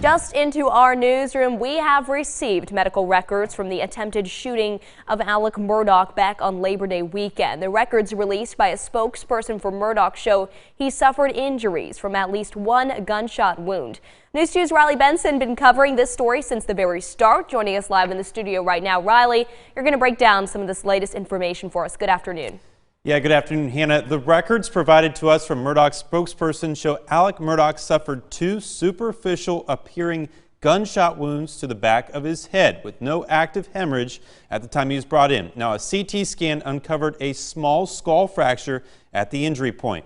Just into our newsroom, we have received medical records from the attempted shooting of Alex Murdaugh back on Labor Day weekend. The records released by a spokesperson for Murdaugh show he suffered injuries from at least one gunshot wound. News 2's Riley Benson been covering this story since the very start. Joining us live in the studio right now, Riley, you're going to break down some of this latest information for us. Good afternoon. Yeah, good afternoon, Hannah. The records provided to us from Murdaugh's spokesperson show Alex Murdaugh suffered two superficial appearing gunshot wounds to the back of his head with no active hemorrhage at the time he was brought in. Now, a CT scan uncovered a small skull fracture at the injury point.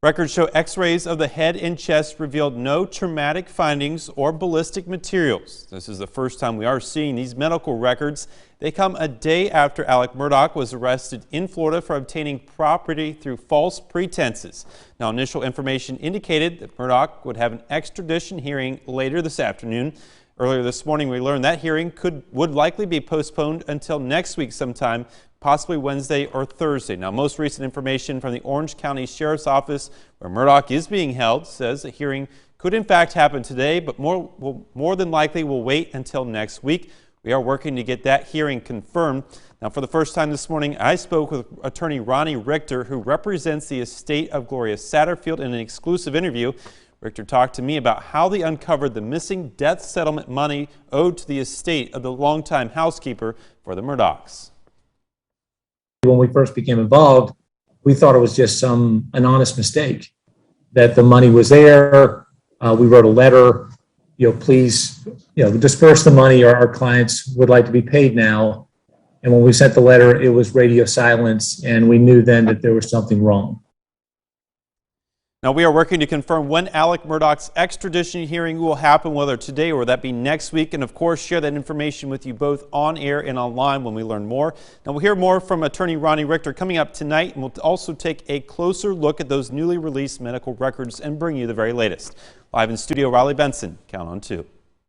Records show x-rays of the head and chest revealed no traumatic findings or ballistic materials. This is the first time we are seeing these medical records. They come a day after Alex Murdaugh was arrested in Florida for obtaining property through false pretenses. Now, initial information indicated that Murdaugh would have an extradition hearing later this afternoon. Earlier this morning, we learned that hearing would likely be postponed until next week sometime, possibly Wednesday or Thursday. Now, most recent information from the Orange County Sheriff's Office, where Murdaugh is being held, says a hearing could in fact happen today, but more than likely will wait until next week. We are working to get that hearing confirmed. Now, for the first time this morning, I spoke with attorney Ronnie Richter, who represents the estate of Gloria Satterfield, in an exclusive interview. Richter talked to me about how they uncovered the missing death settlement money owed to the estate of the longtime housekeeper for the Murdaughs. When we first became involved, we thought it was just an honest mistake, that the money was there. We wrote a letter, please, disperse the money, or our clients would like to be paid now. And when we sent the letter, it was radio silence, and we knew then that there was something wrong. Now, we are working to confirm when Alex Murdaugh's extradition hearing will happen, whether today or that be next week, and of course share that information with you both on air and online when we learn more. Now, we'll hear more from attorney Ronnie Richter coming up tonight, and we'll also take a closer look at those newly released medical records and bring you the very latest. Live in studio, Riley Benson. Count on 2.